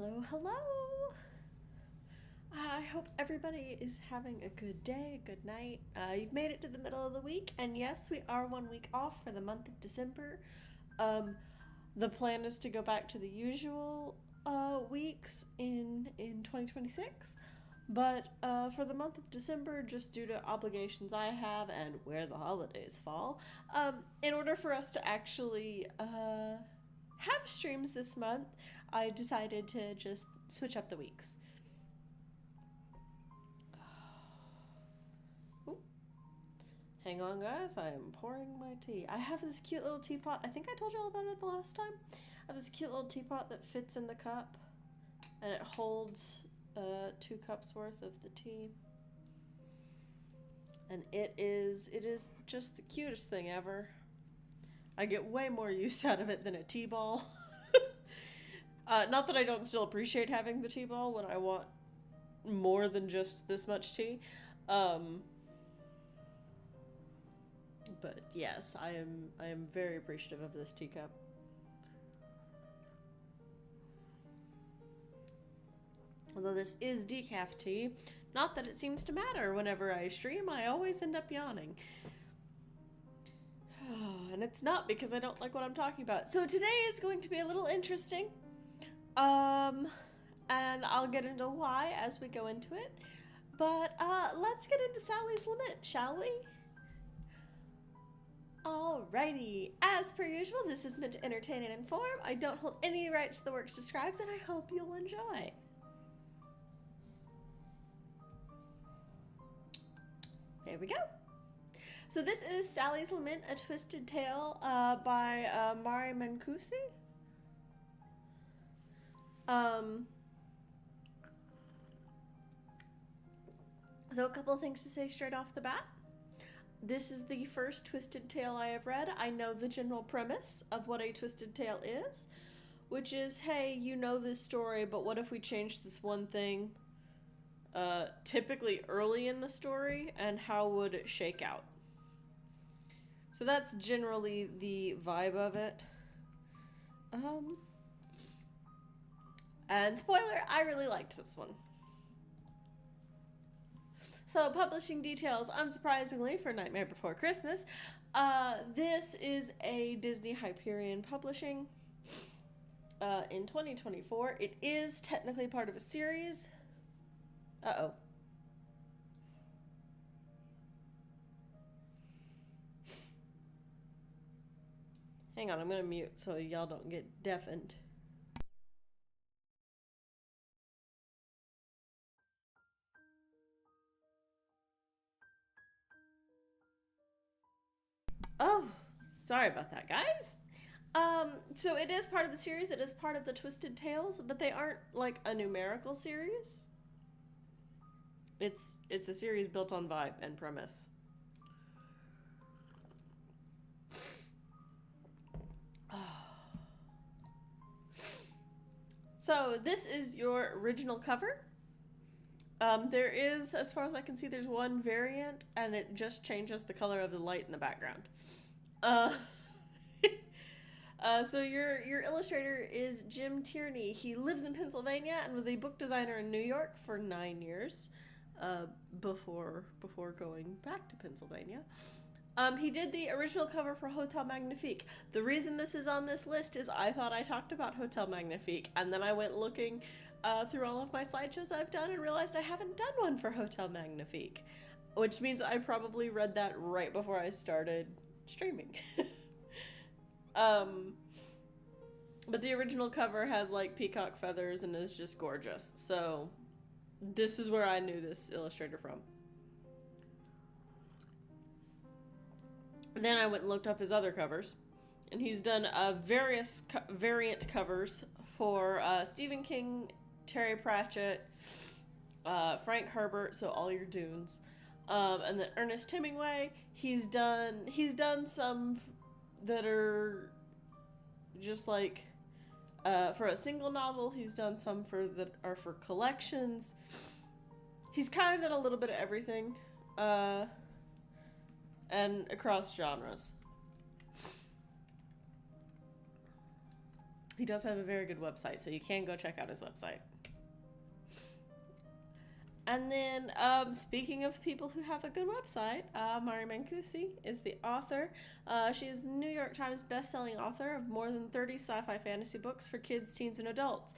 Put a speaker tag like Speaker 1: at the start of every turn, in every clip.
Speaker 1: Hello, hello. I hope everybody is having a good day, a good night. You've made it to the middle of the week, and yes, we are 1 week off for the month of December. Um, the plan is to go back to the usual weeks in 2026, but for the month of December, just due to obligations I have and where the holidays fall, in order for us to actually have streams this month, I decided to just switch up the weeks. Ooh. Hang on, guys. I am pouring my tea. I have this cute little teapot. I think I told you all about it the last time. I have this cute little teapot that fits in the cup, and it holds 2 cups worth of the tea. And it is just the cutest thing ever. I get way more use out of it than a tea ball. Not that I don't still appreciate having the tea ball when I want more than just this much tea. But yes, I am very appreciative of this teacup. Although this is decaf tea, not that it seems to matter. Whenever I stream, I always end up yawning. And it's not because I don't like what I'm talking about. So today is going to be a little interesting. And I'll get into why as we go into it. But let's get into Sally's Lament, shall we? Alrighty. As per usual, this is meant to entertain and inform. I don't hold any rights to the works described, and I hope you'll enjoy. There we go. So this is Sally's Lament, A Twisted Tale by Mari Mancusi. So a couple of things to say straight off the bat. This is the first Twisted Tale I have read. I know the general premise of what a Twisted Tale is, which is, hey, you know this story, but what if we change this one thing, typically early in the story, and how would it shake out? So that's generally the vibe of it. And spoiler, I really liked this one. So publishing details, unsurprisingly, for Nightmare Before Christmas. This is a Disney Hyperion publishing in 2024. It is technically part of a series. Uh-oh. Hang on, I'm gonna mute so y'all don't get deafened. Oh, sorry about that, guys. So it is part of the series. It is part of the Twisted Tales, but they aren't like a numerical series. It's a series built on vibe and premise. So this is your original cover. There is, as far as I can see, there's one variant, and it just changes the color of the light in the background. So your illustrator is Jim Tierney. He lives in Pennsylvania and was a book designer in New York for 9 years, before going back to Pennsylvania. He did the original cover for Hotel Magnifique. The reason this is on this list is I thought I talked about Hotel Magnifique, and then I went looking through all of my slideshows I've done and realized I haven't done one for Hotel Magnifique, which means I probably read that right before I started streaming. But the original cover has like peacock feathers and is just gorgeous. So this is where I knew this illustrator from. Then I went and looked up his other covers, and he's done various variant covers for Stephen King, Terry Pratchett, Frank Herbert, so all your Dunes, and then Ernest Hemingway. He's done some that are just like for a single novel. He's done some that are for collections. He's kind of done a little bit of everything. And across genres. He does have a very good website, so you can go check out his website. And then, speaking of people who have a good website, Mari Mancusi is the author. She is the New York Times bestselling author of more than 30 sci-fi fantasy books for kids, teens, and adults.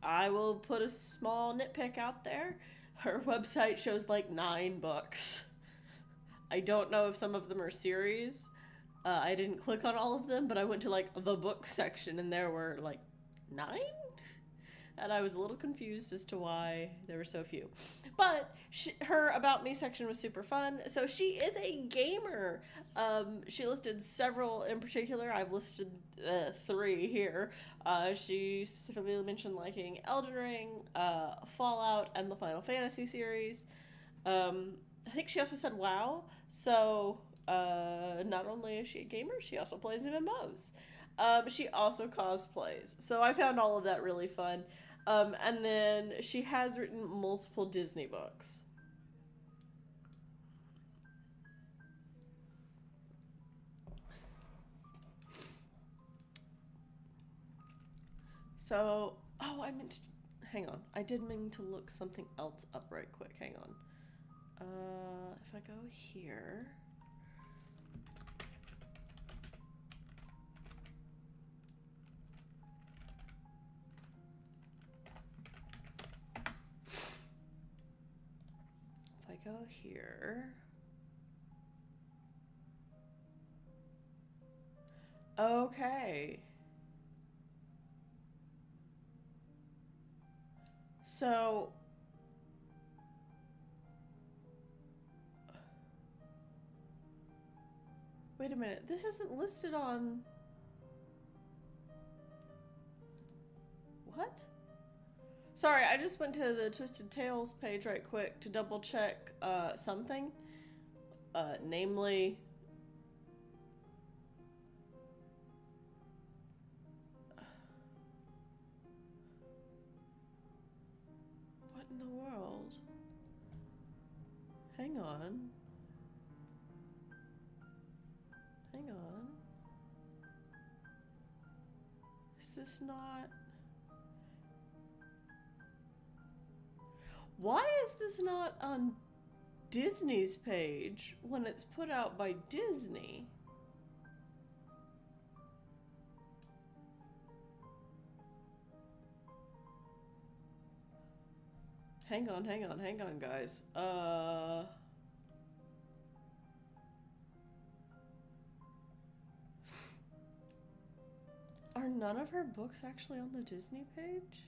Speaker 1: I will put a small nitpick out there. Her website shows like 9 books. I don't know if some of them are series. I didn't click on all of them, but I went to like the book section and there were like 9? And I was a little confused as to why there were so few. But her About Me section was super fun. So she is a gamer. She listed several in particular. I've listed 3 here. She specifically mentioned liking Elden Ring, Fallout, and the Final Fantasy series. I think she also said WoW. So not only is she a gamer, she also plays MMOs. She also cosplays. So I found all of that really fun. And then she has written multiple Disney books. So, I meant to, hang on. I did mean to look something else up right quick. Hang on. If I go here. Go here. Okay. So wait a minute. This isn't listed on what? Sorry, I just went to the Twisted Tales page right quick to double check something. Namely... What in the world? Hang on. Hang on. Is this not... Why is this not on Disney's page when it's put out by Disney? Hang on, guys. Are none of her books actually on the Disney page?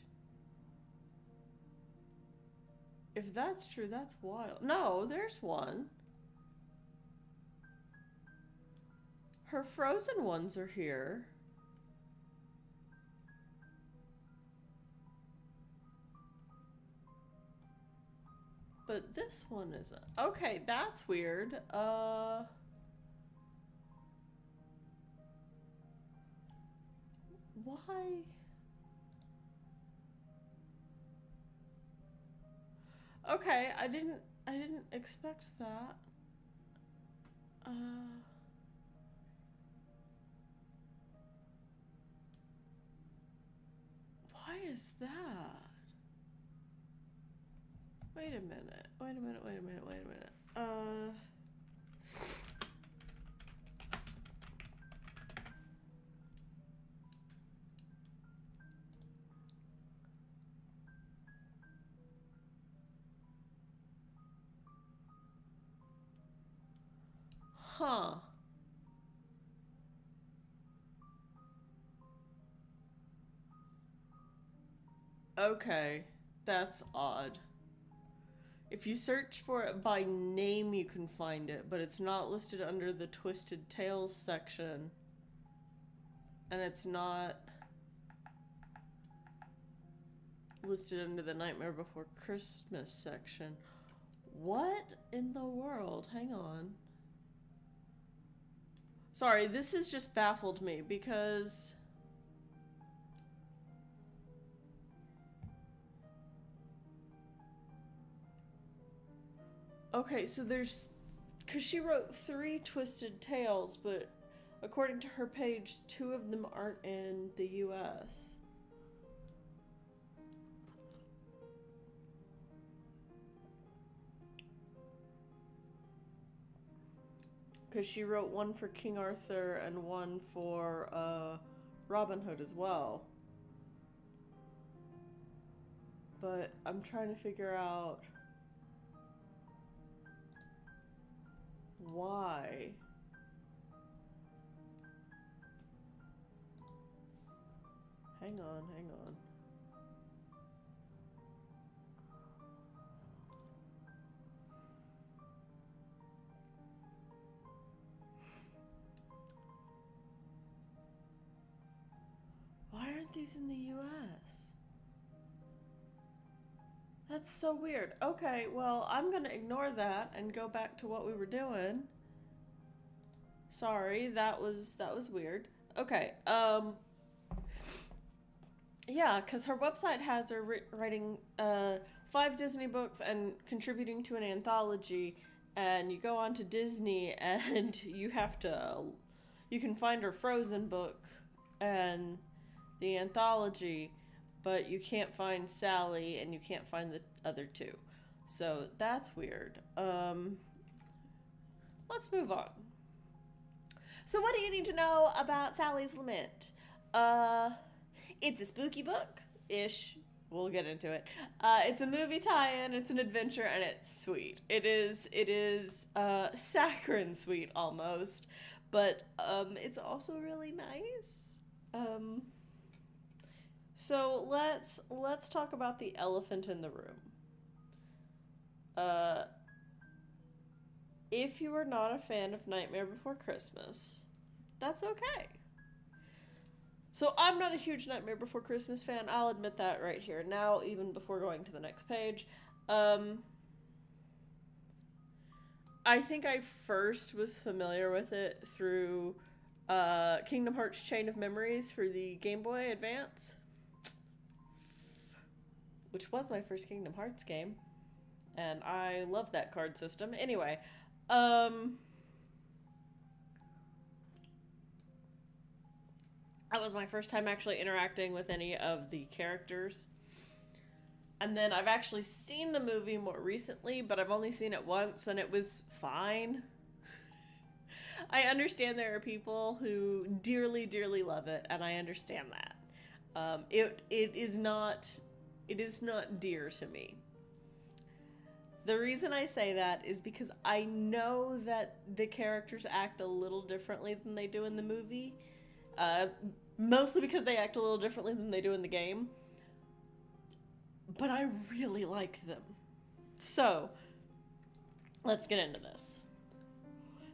Speaker 1: If that's true, that's wild. No, there's one. Her Frozen ones are here. But this one isn't. Okay, that's weird. Why? Okay, I didn't expect that. Why is that? Wait a minute. Huh. Okay, that's odd. If you search for it by name, you can find it, but it's not listed under the Twisted Tales section. And it's not listed under the Nightmare Before Christmas section. What in the world? Hang on. Sorry, this has just baffled me because... Okay, so there's... Because she wrote 3 Twisted Tales, but... according to her page, 2 of them aren't in the US. Because she wrote one for King Arthur and one for Robin Hood as well. But I'm trying to figure out why. Hang on. Why aren't these in the US? That's so weird. Okay, well, I'm gonna ignore that and go back to what we were doing. Sorry, that was weird. Okay, yeah, because her website has her writing 5 Disney books and contributing to an anthology, and you go on to Disney and you can find her Frozen book and the anthology, but you can't find Sally and you can't find the other 2. So that's weird. Let's move on. So what do you need to know about Sally's Lament? It's a spooky book-ish. We'll get into it. It's a movie tie-in, it's an adventure, and it's sweet. It is saccharine sweet almost, but it's also really nice. So let's talk about the elephant in the room. If you are not a fan of Nightmare Before Christmas, that's okay. So I'm not a huge Nightmare Before Christmas fan. I'll admit that right here now, even before going to the next page. I think I first was familiar with it through Kingdom Hearts Chain of Memories for the Game Boy Advance, which was my first Kingdom Hearts game, and I love that card system. Anyway, that was my first time actually interacting with any of the characters. And then I've actually seen the movie more recently, but I've only seen it once, and it was fine. I understand there are people who dearly, dearly love it, and I understand that. It is not dear to me. The reason I say that is because I know that the characters act a little differently than they do in the movie. Mostly because they act a little differently than they do in the game. But I really like them. So, let's get into this.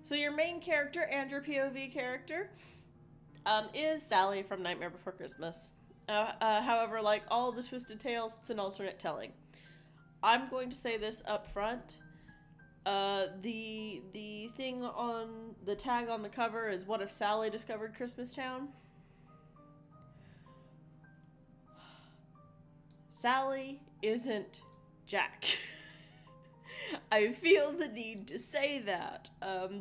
Speaker 1: So your main character and your POV character is Sally from Nightmare Before Christmas. However, like all the Twisted Tales, it's an alternate telling. I'm going to say this up front. The thing on the tag on the cover is "What if Sally discovered Christmas Town?" Sally isn't Jack. I feel the need to say that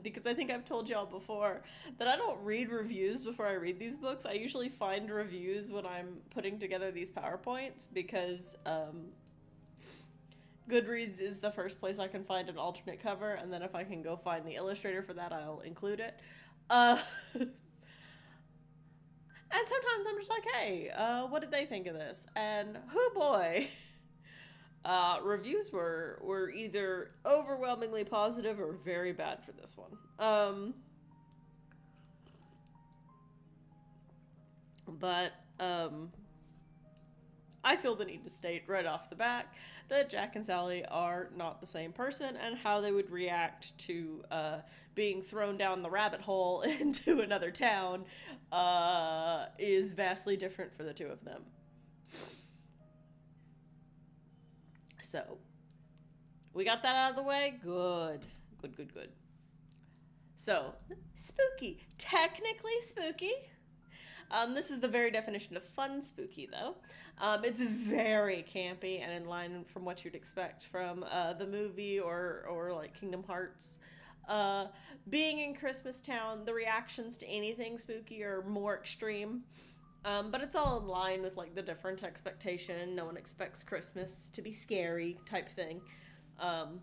Speaker 1: because I think I've told y'all before that I don't read reviews before I read these books. I usually find reviews when I'm putting together these PowerPoints because Goodreads is the first place I can find an alternate cover, and then if I can go find the illustrator for that, I'll include it. And sometimes I'm just like, hey, what did they think of this? And oh boy, reviews were either overwhelmingly positive or very bad for this one. But I feel the need to state right off the bat that Jack and Sally are not the same person, and how they would react to being thrown down the rabbit hole into another town is vastly different for the two of them. So, we got that out of the way? Good. Good. So, spooky. Technically spooky. This is the very definition of fun spooky, though. It's very campy and in line from what you'd expect from the movie or like Kingdom Hearts. Uh, Being in Christmas Town, the reactions to anything spooky are more extreme. But it's all in line with like the different expectation. No one expects Christmas to be scary type thing. Um,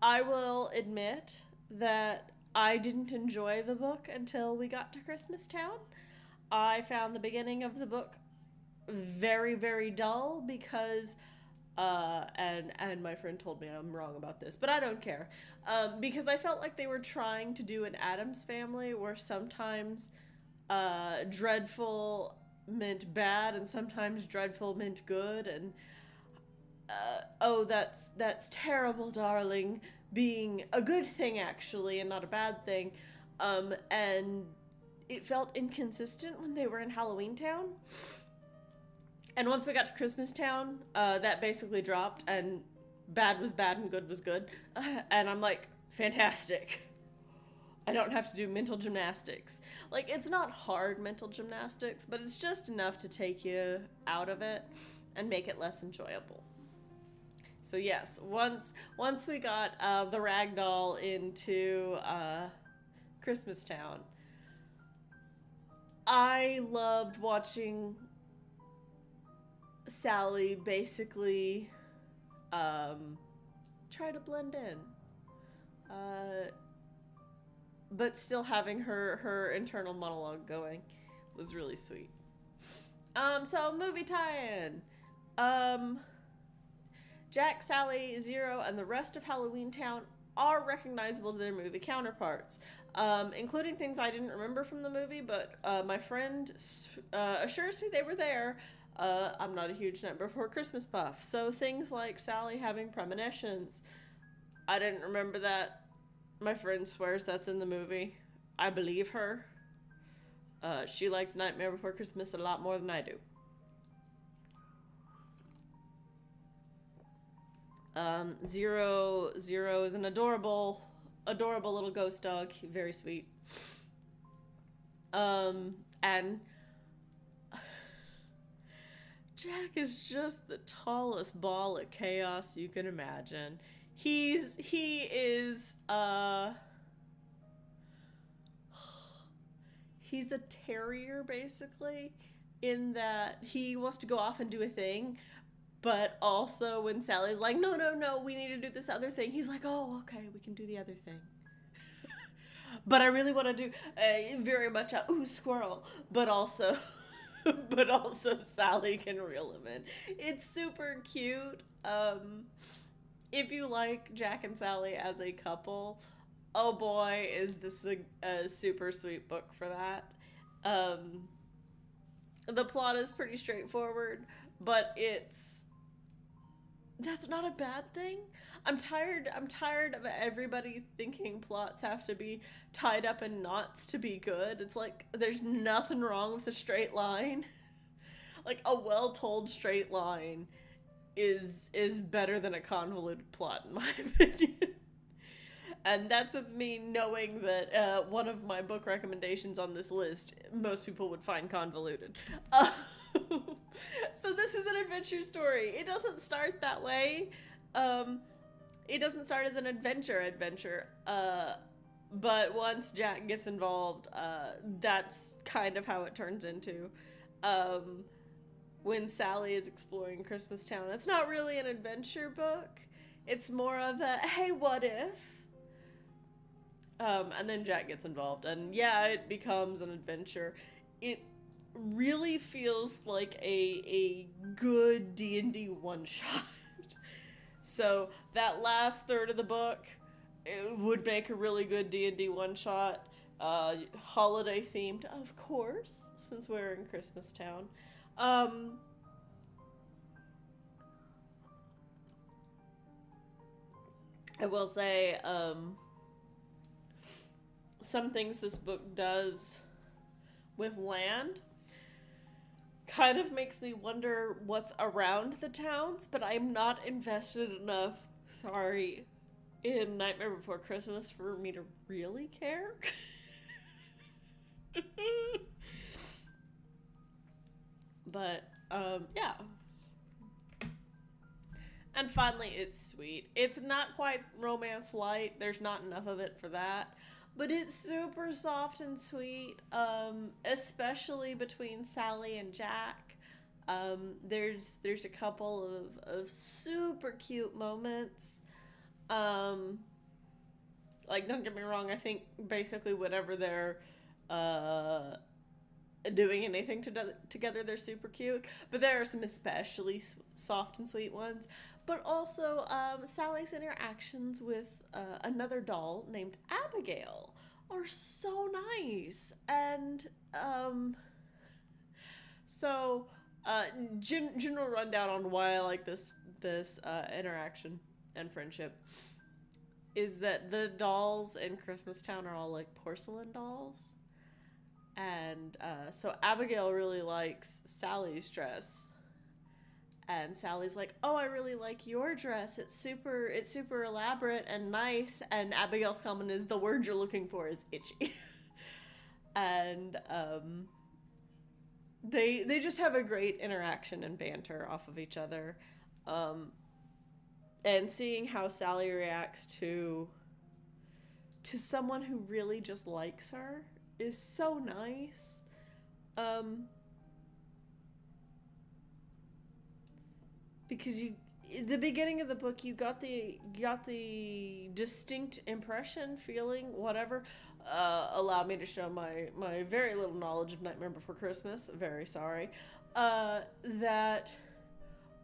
Speaker 1: I will admit that I didn't enjoy the book until we got to Christmas Town. I found the beginning of the book very, very dull because and my friend told me I'm wrong about this, but I don't care. Because I felt like they were trying to do an Addams Family where sometimes dreadful meant bad and sometimes dreadful meant good, and oh, that's terrible, darling, being a good thing actually and not a bad thing. And it felt inconsistent when they were in Halloween Town. And once we got to Christmas Town, that basically dropped, and bad was bad and good was good. And I'm like, fantastic. I don't have to do mental gymnastics. Like, it's not hard mental gymnastics, but it's just enough to take you out of it and make it less enjoyable. So yes, once we got the ragdoll into Christmas Town, I loved watching Sally basically try to blend in, but still having her internal monologue going was really sweet. So movie tie-in. Jack, Sally, Zero, and the rest of Halloween Town are recognizable to their movie counterparts, including things I didn't remember from the movie, but my friend assures me they were there. I'm not a huge Night Before Christmas buff, so things like Sally having premonitions, I didn't remember that. My friend swears that's in the movie. I believe her. She likes Nightmare Before Christmas a lot more than I do. Zero is an adorable little ghost dog. Very sweet. And Jack is just the tallest ball of chaos you can imagine. He is he's a terrier basically, in that he wants to go off and do a thing, but also when Sally's like, no, we need to do this other thing, he's like, oh, okay, we can do the other thing. But I really want to do very much a squirrel, but also Sally can reel him in. It's super cute. If you like Jack and Sally as a couple, oh boy, is this a super sweet book for that. The plot is pretty straightforward, but that's not a bad thing. I'm tired of everybody thinking plots have to be tied up in knots to be good. It's like there's nothing wrong with a straight line. Like a well-told straight line is better than a convoluted plot, in my opinion. And that's with me knowing that one of my book recommendations on this list, most people would find convoluted. So this is an adventure story. It doesn't start that way. It doesn't start as an adventure. But once Jack gets involved, that's kind of how it turns into. When Sally is exploring Christmas Town, it's not really an adventure book. It's more of a, hey, what if? And then Jack gets involved, and yeah, it becomes an adventure. It really feels like a good D&D one-shot. So that last third of the book, it would make a really good D&D one-shot. Holiday themed, of course, since we're in Christmas Town. I will say, some things this book does with land kind of makes me wonder what's around the towns, but I'm not invested enough, in Nightmare Before Christmas for me to really care. But, yeah. And finally, it's sweet. It's not quite romance light. There's not enough of it for that. But it's super soft and sweet, especially between Sally and Jack. There's a couple of super cute moments. Um, like, don't get me wrong, I think basically whenever they're uh, doing anything together, they're super cute. But there are some especially soft and sweet ones. But also, Sally's interactions with another doll named Abigail are so nice. And so, general rundown on why I like this interaction and friendship is that the dolls in Christmastown are all like porcelain dolls. And so Abigail really likes Sally's dress. And Sally's like, "Oh, I really like your dress. It's super elaborate and nice." And Abigail's comment is, "The word you're looking for is itchy." And they just have a great interaction and banter off of each other. And seeing how Sally reacts to someone who really just likes her is so nice. Because the beginning of the book, you got the distinct impression, feeling, whatever. Allow me to show my very little knowledge of Nightmare Before Christmas. Very sorry. That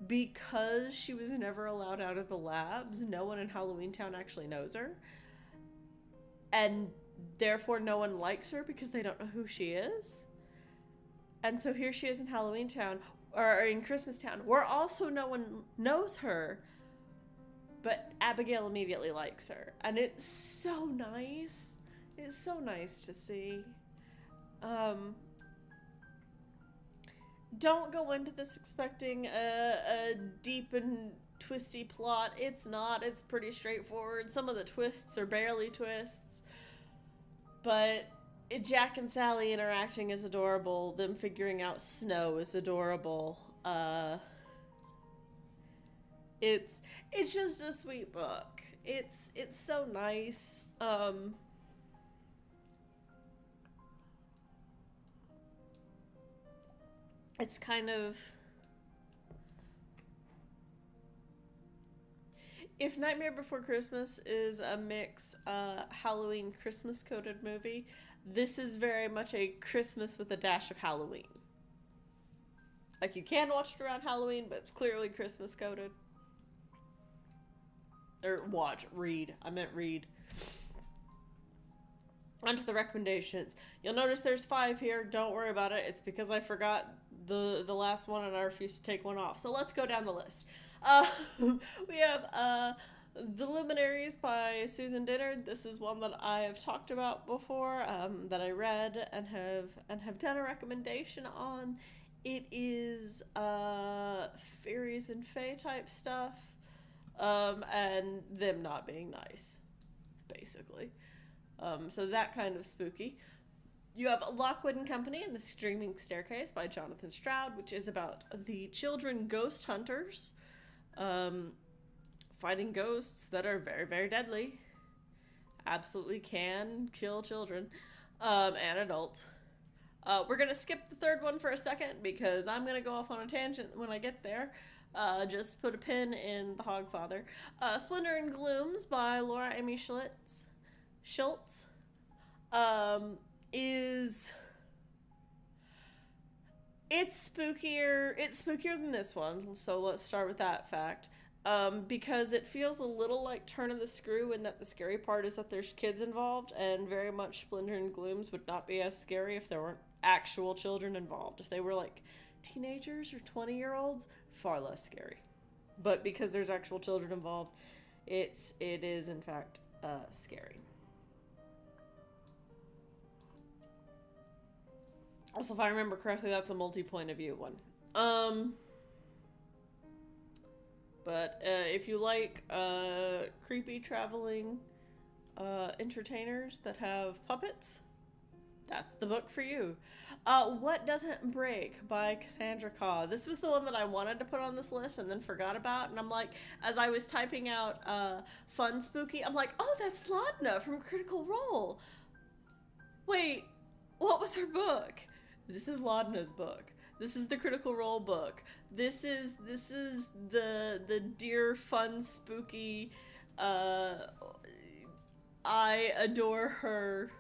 Speaker 1: because she was never allowed out of the labs, no one in Halloween Town actually knows her. And therefore no one likes her because they don't know who she is. And so here she is in Halloween Town, or in Christmas Town, where also no one knows her, but Abigail immediately likes her. And it's so nice. It's so nice to see. Don't go into this expecting a deep and twisty plot. It's not. It's pretty straightforward. Some of the twists are barely twists. But Jack and Sally interacting is adorable. Them figuring out snow is adorable. It's just a sweet book. It's so nice. It's kind of, if Nightmare Before Christmas is a mix Halloween Christmas coded movie, this is very much a Christmas with a dash of Halloween. Like, you can watch it around Halloween, but it's clearly Christmas coded. Or read. I meant read. Onto the recommendations. You'll notice there's 5 here. Don't worry about it. It's because I forgot the last one and I refused to take one off. So let's go down the list. We have The Luminaries by Susan Dennard. This is one that I have talked about before, that I read and have done a recommendation on. It is fairies and fae type stuff, and them not being nice, basically. So that kind of spooky. You have Lockwood and Company and The Streaming Staircase by Jonathan Stroud, which is about the children ghost hunters fighting ghosts that are very, very deadly. Absolutely can kill children and adults. We're going to skip the third one for a second because I'm going to go off on a tangent when I get there. Just put a pin in The Hogfather. Splendor and Glooms by Laura Amy Schultz is... It's spookier than this one, so let's start with that fact. Because it feels a little like Turn of the Screw in that the scary part is that there's kids involved, and very much Splendor and Glooms would not be as scary if there weren't actual children involved. If they were like teenagers or 20-year-olds, far less scary. But because there's actual children involved, it is in fact scary. Also, if I remember correctly, that's a multi-point of view one. But if you like creepy traveling entertainers that have puppets, that's the book for you. What Doesn't Break by Cassandra Caw. This was the one that I wanted to put on this list and then forgot about. And I'm like, as I was typing out Fun Spooky, I'm like, oh, that's Laudna from Critical Role. Wait, what was her book? This is Laudna's book. This is the Critical Role book. This is the Dear Fun Spooky. I adore her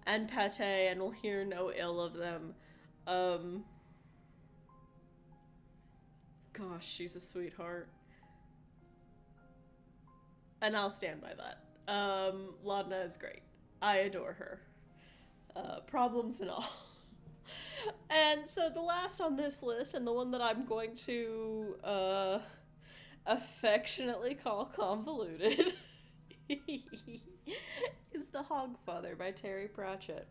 Speaker 1: and Pate, and will hear no ill of them. Gosh, she's a sweetheart. And I'll stand by that. Laudna is great. I adore her. Problems and all. And so the last on this list, and the one that I'm going to affectionately call convoluted, is The Hogfather by Terry Pratchett.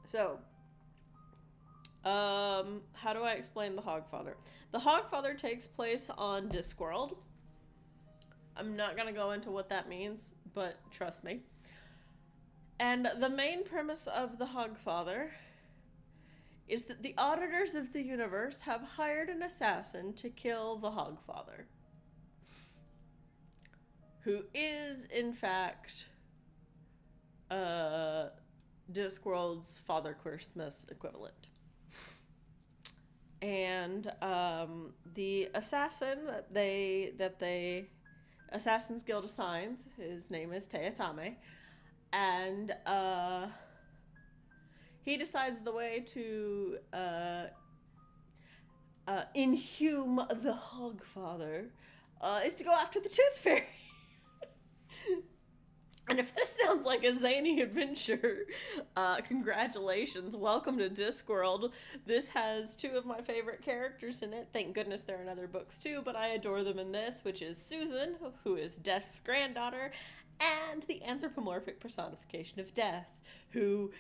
Speaker 1: So, how do I explain The Hogfather? The Hogfather takes place on Discworld. I'm not gonna go into what that means, but trust me. And the main premise of The Hogfather is that the auditors of the universe have hired an assassin to kill the Hogfather, who is, in fact, Discworld's Father Christmas equivalent. And the assassin that Assassin's Guild assigns, his name is Teatame, and he decides the way to inhume the Hogfather is to go after the Tooth Fairy. And if this sounds like a zany adventure, congratulations, welcome to Discworld. This has two of my favorite characters in it. Thank goodness they're in other books too, but I adore them in this, which is Susan, who is Death's granddaughter, and the anthropomorphic personification of Death, who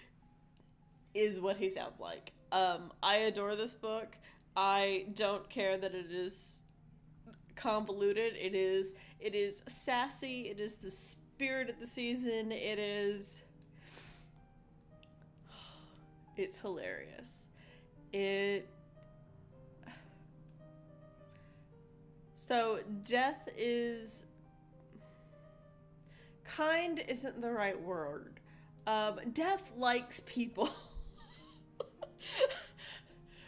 Speaker 1: is what he sounds like. I adore this book. I don't care that it is convoluted. It is sassy. It is the spirit of the season. It's hilarious. So Death is kind isn't the right word. Death likes people.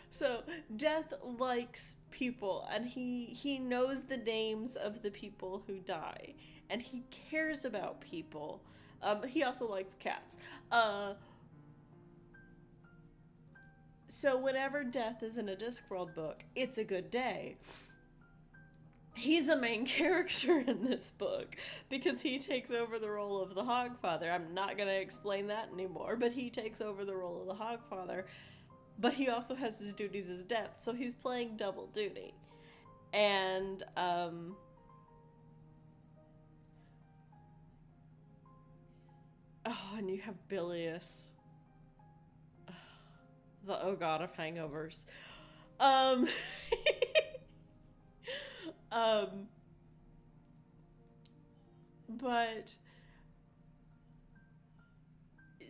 Speaker 1: So Death likes people, and he knows the names of the people who die, and he cares about people. He also likes cats. So whenever Death is in a Discworld book, it's a good day. He's a main character in this book because he takes over the role of the Hogfather. I'm not going to explain that anymore, but he takes over the role of the Hogfather. But he also has his duties as Death, so he's playing double duty. And, and you have Bilious. The oh god of hangovers. But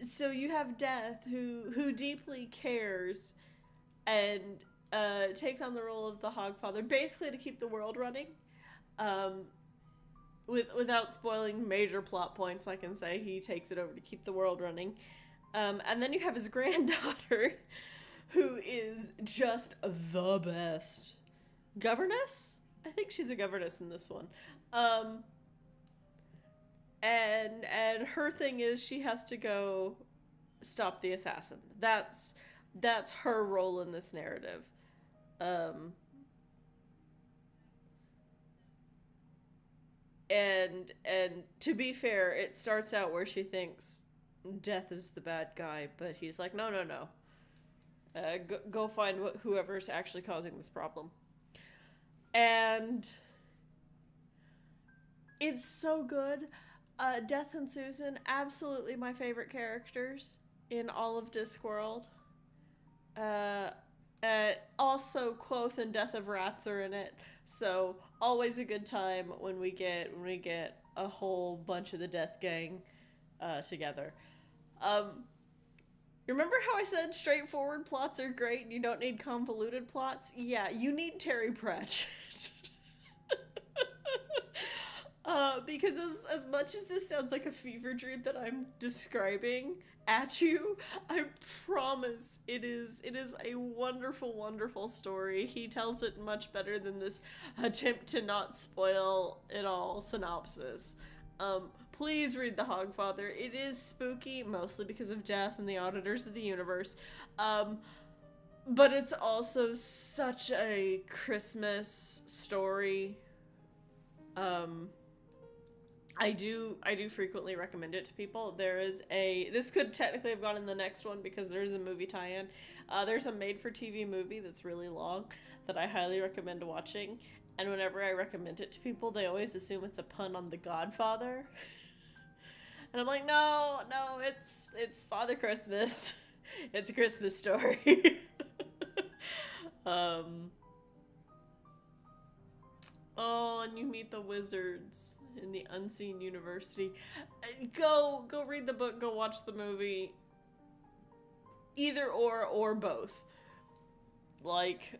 Speaker 1: so you have Death who deeply cares and takes on the role of the Hogfather, basically to keep the world running. Without spoiling major plot points, I can say he takes it over to keep the world running. And then you have his granddaughter, who is just the best. Governess? I think she's a governess in this one. And her thing is she has to go stop the assassin. That's her role in this narrative. And to be fair, it starts out where she thinks Death is the bad guy, but he's like, no. Go find whoever's actually causing this problem. And it's so good. Death and Susan, absolutely my favorite characters in all of Discworld. Also, Quoth and Death of Rats are in it, so always a good time when we get a whole bunch of the Death Gang together. Remember how I said straightforward plots are great and you don't need convoluted plots? Yeah, you need Terry Pratchett. Because as much as this sounds like a fever dream that I'm describing at you, I promise it is a wonderful, wonderful story. He tells it much better than this attempt to not spoil it all synopsis. Please read The Hogfather. It is spooky, mostly because of death and the Auditors of the Universe. But it's also such a Christmas story. I do frequently recommend it to people. This could technically have gone in the next one because there's a movie tie-in. There's a made-for-TV movie that's really long that I highly recommend watching. And whenever I recommend it to people, they always assume it's a pun on The Godfather. And I'm like, no, it's Father Christmas. It's a Christmas story. Oh, and you meet the wizards in the Unseen University. Go read the book, go watch the movie. Either or both. Like,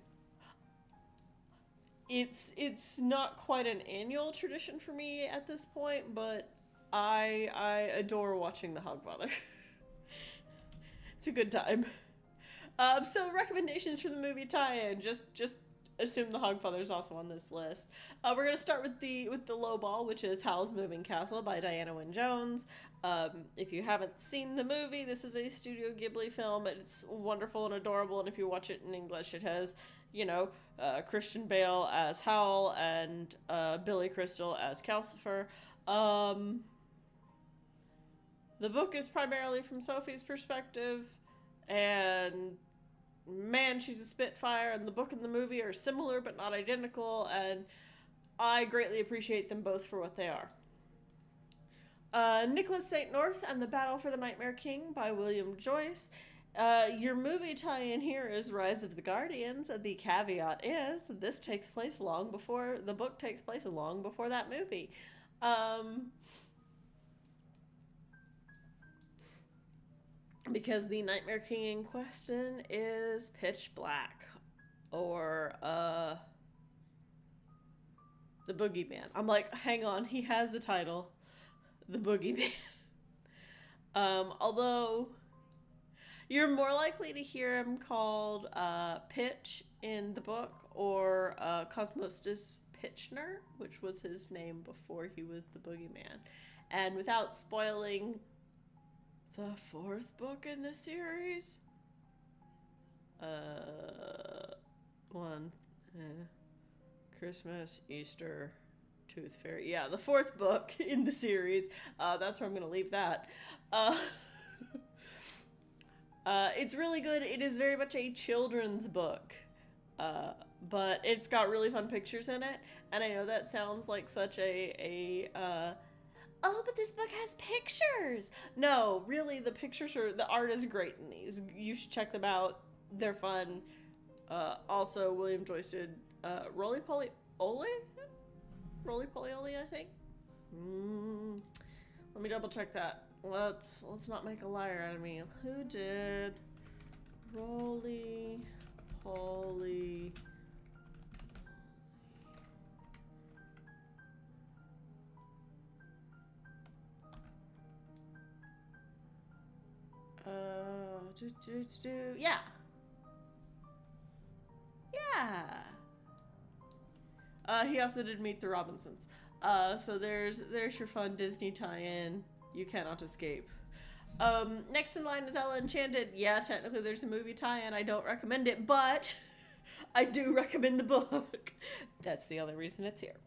Speaker 1: it's not quite an annual tradition for me at this point, but I adore watching The Hogfather. It's a good time. So recommendations for the movie tie-in. Just assume The Hogfather is also on this list. We're gonna start with the low ball, which is Howl's Moving Castle by Diana Wynne Jones. If you haven't seen the movie, this is a Studio Ghibli film. It's wonderful and adorable, and if you watch it in English, it has, Christian Bale as Howl and Billy Crystal as Calcifer. The book is primarily from Sophie's perspective, and man, she's a Spitfire, and the book and the movie are similar but not identical, and I greatly appreciate them both for what they are. Nicholas St. North and the Battle for the Nightmare King by William Joyce. Your movie tie-in here is Rise of the Guardians, and the caveat is the book takes place long before that movie. Because the Nightmare King in question is pitch black, or the Boogeyman. I'm like, hang on, he has the title, the Boogeyman. Although you're more likely to hear him called Pitch in the book, or Cosmostus Pitchner, which was his name before he was the Boogeyman. And without spoiling the fourth book in the series, Christmas, Easter, Tooth Fairy. Yeah, the fourth book in the series. That's where I'm gonna leave that. It's really good. It is very much a children's book, but it's got really fun pictures in it. And I know that sounds like such oh, but this book has pictures. No, really, the art is great in these. You should check them out. They're fun. Also, William Joyce did Roly Poly Oly, I think. Let me double check that. Let's not make a liar out of me. Who did Roly Poly? Yeah. He also did Meet the Robinsons. So there's your fun Disney tie-in. You cannot escape. Next in line is Ella Enchanted. Yeah, technically there's a movie tie-in. I don't recommend it, but I do recommend the book. That's the only reason it's here.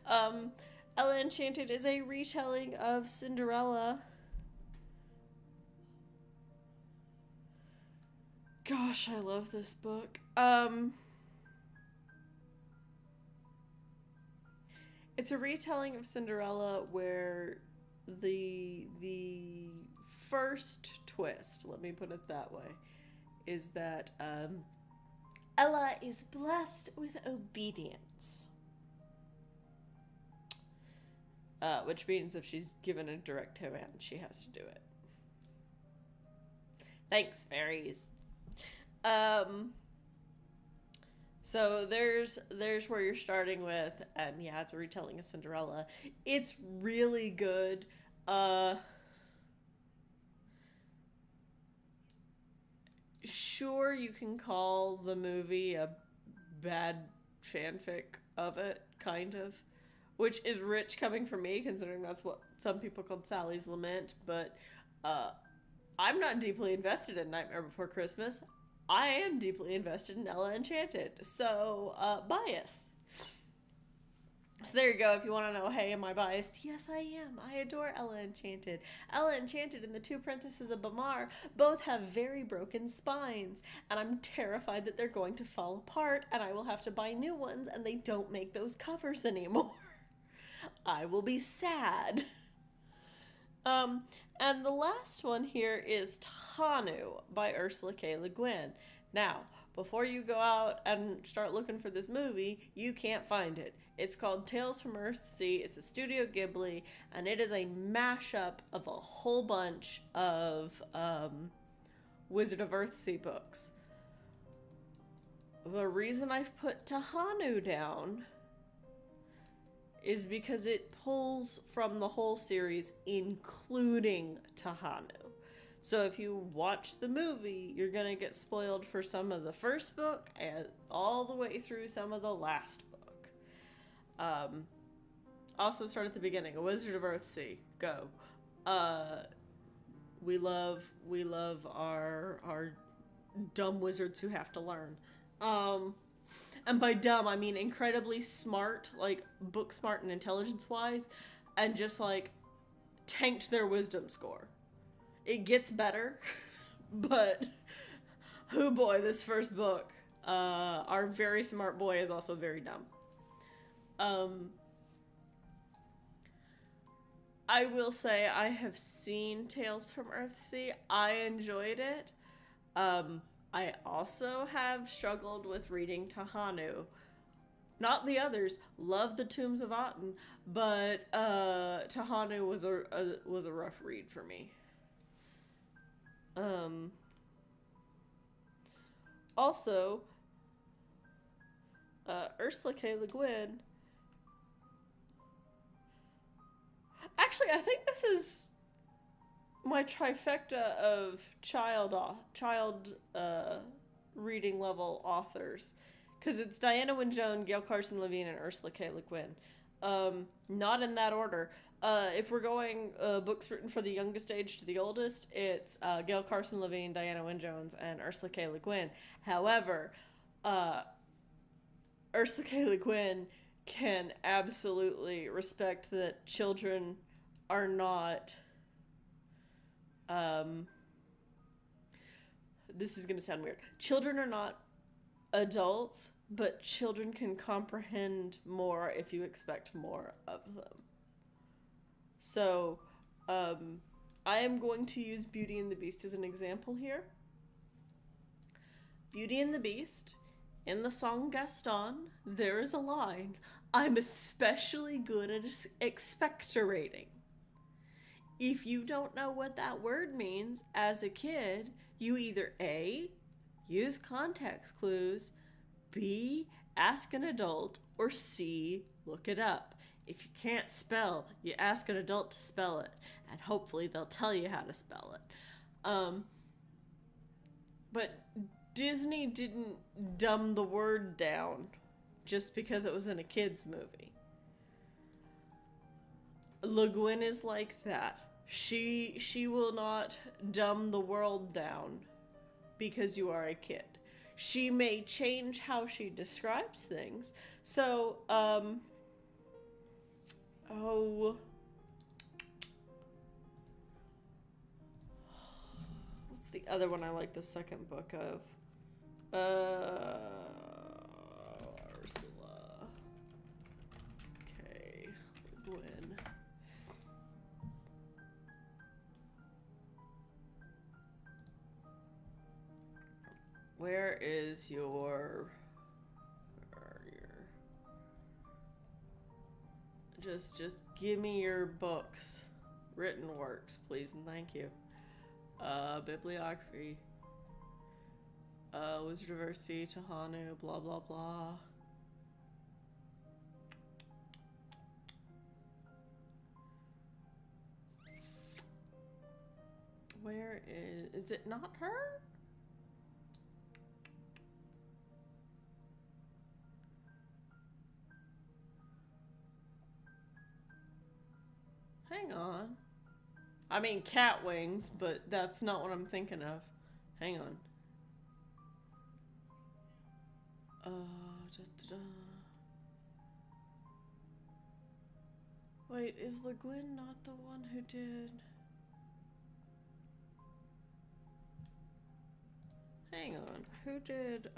Speaker 1: Ella Enchanted is a retelling of Cinderella. Gosh, I love this book. It's a retelling of Cinderella where the first twist, let me put it that way, is that Ella is blessed with obedience. which means if she's given a direct command, she has to do it. Thanks, fairies. So there's where you're starting with, and yeah, it's a retelling of Cinderella. It's really good. Sure, you can call the movie a bad fanfic of it, kind of, which is rich coming from me, considering that's what some people called Sally's Lament. But I'm not deeply invested in Nightmare Before Christmas. I am deeply invested in Ella Enchanted, so bias. So there you go. If you want to know, hey, am I biased? Yes, I am. I adore Ella Enchanted. Ella Enchanted and the Two Princesses of Bamar both have very broken spines, and I'm terrified that they're going to fall apart, and I will have to buy new ones, and they don't make those covers anymore. I will be sad. And the last one here is Tanu by Ursula K. Le Guin. Now, before you go out and start looking for this movie, you can't find it. It's called Tales from Earthsea. It's a Studio Ghibli, and it is a mashup of a whole bunch of Wizard of Earthsea books. The reason I've put Tahanu down is because it pulls from the whole series, including Tahanu. So if you watch the movie, you're going to get spoiled for some of the first book and all the way through some of the last book. Also start at the beginning. A Wizard of Earthsea. Go. We love our dumb wizards who have to learn. And by dumb, I mean incredibly smart, like book smart and intelligence wise, and just like tanked their wisdom score. It gets better, but oh boy, this first book, our very smart boy is also very dumb. I will say I have seen Tales from Earthsea. I enjoyed it. I also have struggled with reading Tahanu. Not the others. Love the Tombs of Aten, but Tahanu was a rough read for me. Also, Ursula K. Le Guin. Actually, I think this is my trifecta of child reading level authors, because it's Diana Wynne Jones, Gail Carson Levine, and Ursula K. Le Guin. Not in that order. If we're going books written for the youngest age to the oldest, it's Gail Carson Levine, Diana Wynne Jones, and Ursula K. Le Guin. However, Ursula K. Le Guin can absolutely respect that children are not... this is going to sound weird. Children are not adults, but children can comprehend more if you expect more of them. So, I am going to use Beauty and the Beast as an example here. Beauty and the Beast, in the song Gaston, there is a line, "I'm especially good at expectorating." If you don't know what that word means as a kid, you either A, use context clues, B, ask an adult, or C, look it up. If you can't spell, you ask an adult to spell it, and hopefully they'll tell you how to spell it. But Disney didn't dumb the word down just because it was in a kid's movie. Le Guin is like that. She will not dumb the world down because you are a kid. She may change how she describes things. So, what's the other one I like the second book of? Ursula K. Le Guin. Where is your Just give me your books. Written works, please and thank you. Bibliography. Wizard of Earthsea, Tahanu, blah blah blah. Where is it not her? Hang on. I mean cat wings, but that's not what I'm thinking of. Hang on. Wait, is Le Guin not the one who did... Hang on, who did,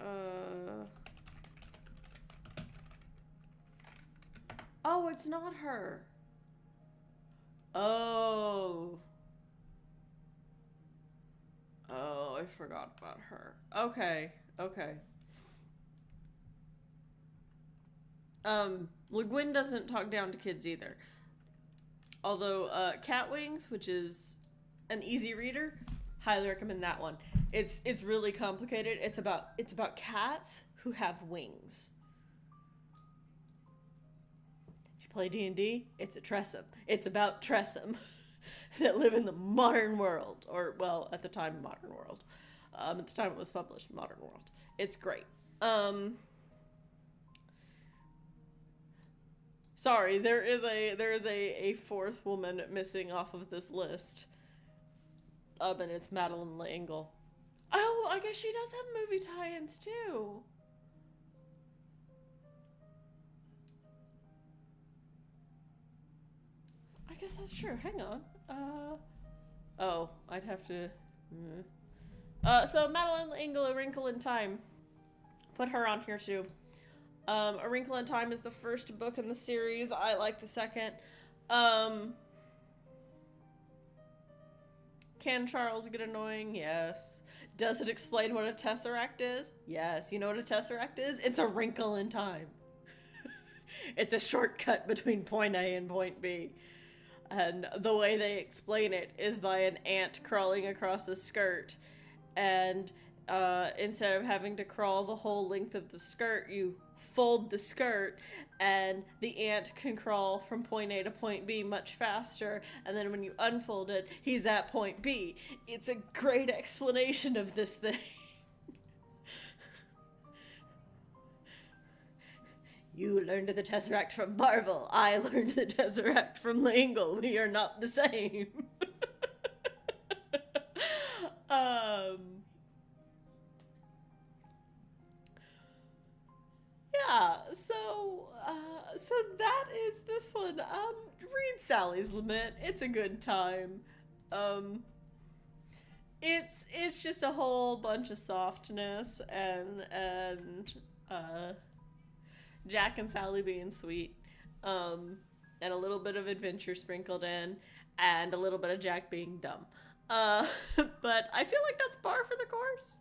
Speaker 1: Oh, it's not her. Oh. Oh, I forgot about her. Okay, okay. Le Guin doesn't talk down to kids either. Although, Cat Wings, which is an easy reader, highly recommend that one. It's really complicated. It's about cats who have wings. If you play D&D, it's a Tressum. It's about Tressum that live in the modern world, or well, at the time, modern world. At the time it was published, modern world. It's great. Sorry, there is a fourth woman missing off of this list. And it's Madeleine L'Engle. Oh, I guess she does have movie tie-ins too. I guess that's true. Hang on. Oh, I'd have to... So Madeleine L'Engle, A Wrinkle in Time. Put her on here too. A Wrinkle in Time is the first book in the series. I like the second. Can Charles get annoying? Yes. Does it explain what a tesseract is? Yes. You know what a tesseract is? It's a wrinkle in time. It's a shortcut between point A and point B. And the way they explain it is by an ant crawling across a skirt. And instead of having to crawl the whole length of the skirt, you fold the skirt and the ant can crawl from point A to point B much faster, and then when you unfold it, he's at point B. It's a great explanation of this thing. You learned the Tesseract from Marvel. I learned the Tesseract from L'Engle. We are not the same. Yeah, so that is this one. Read Sally's Lament. It's a good time. It's just a whole bunch of softness and Jack and Sally being sweet, and a little bit of adventure sprinkled in, and a little bit of Jack being dumb. But I feel like that's par for the course.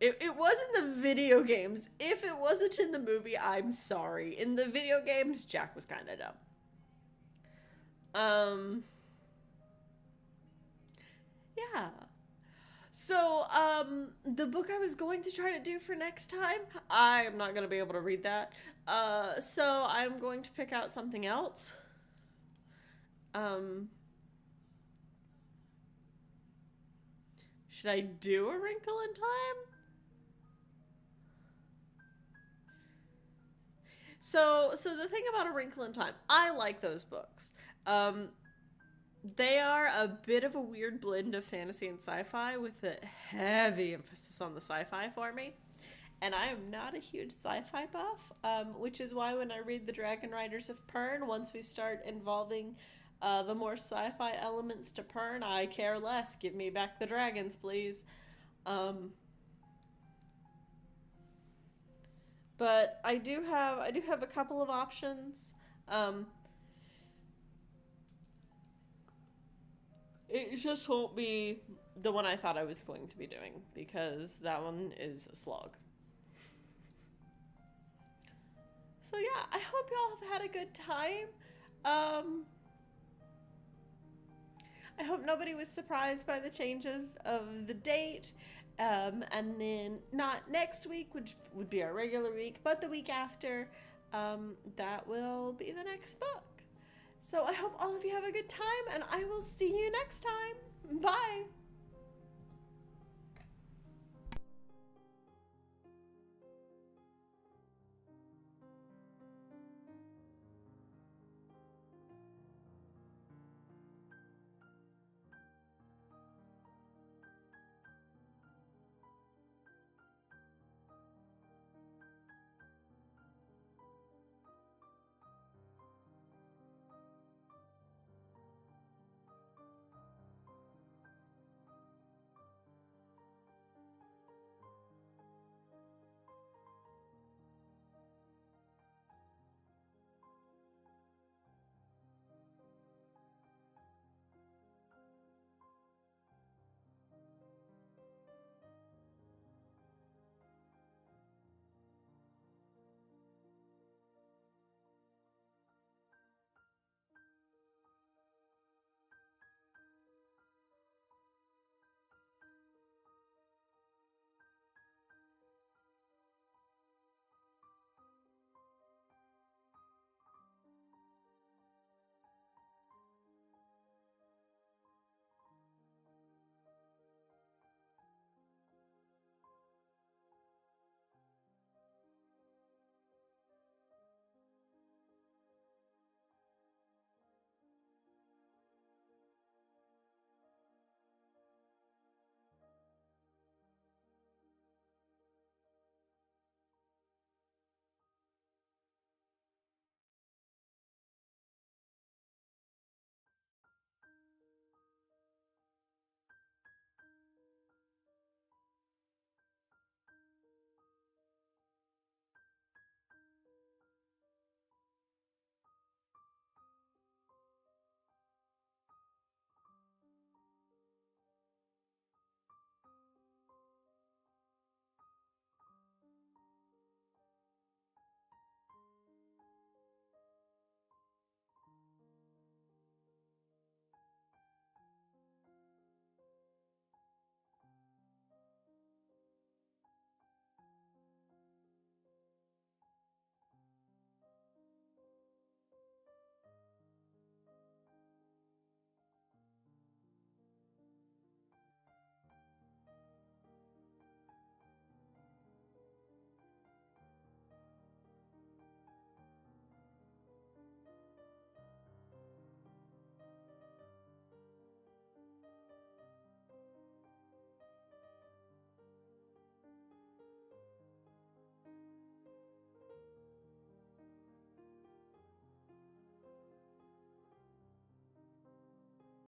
Speaker 1: It was in the video games. If it wasn't in the movie, I'm sorry. In the video games, Jack was kind of dumb. Yeah. So, the book I was going to try to do for next time, I'm not going to be able to read that. So I'm going to pick out something else. Should I do A Wrinkle in Time? So the thing about A Wrinkle in Time, I like those books. They are a bit of a weird blend of fantasy and sci-fi with a heavy emphasis on the sci-fi for me. And I am not a huge sci-fi buff, which is why when I read The Dragon Riders of Pern, once we start involving the more sci-fi elements to Pern, I care less. Give me back the dragons, please. But I do have a couple of options. It just won't be the one I thought I was going to be doing, because that one is a slog. So So yeah, I hope you all have had a good time. I hope nobody was surprised by the change of the date. And then not next week, which would be our regular week, but the week after, that will be the next book. So I hope all of you have a good time, and I will see you next time. Bye!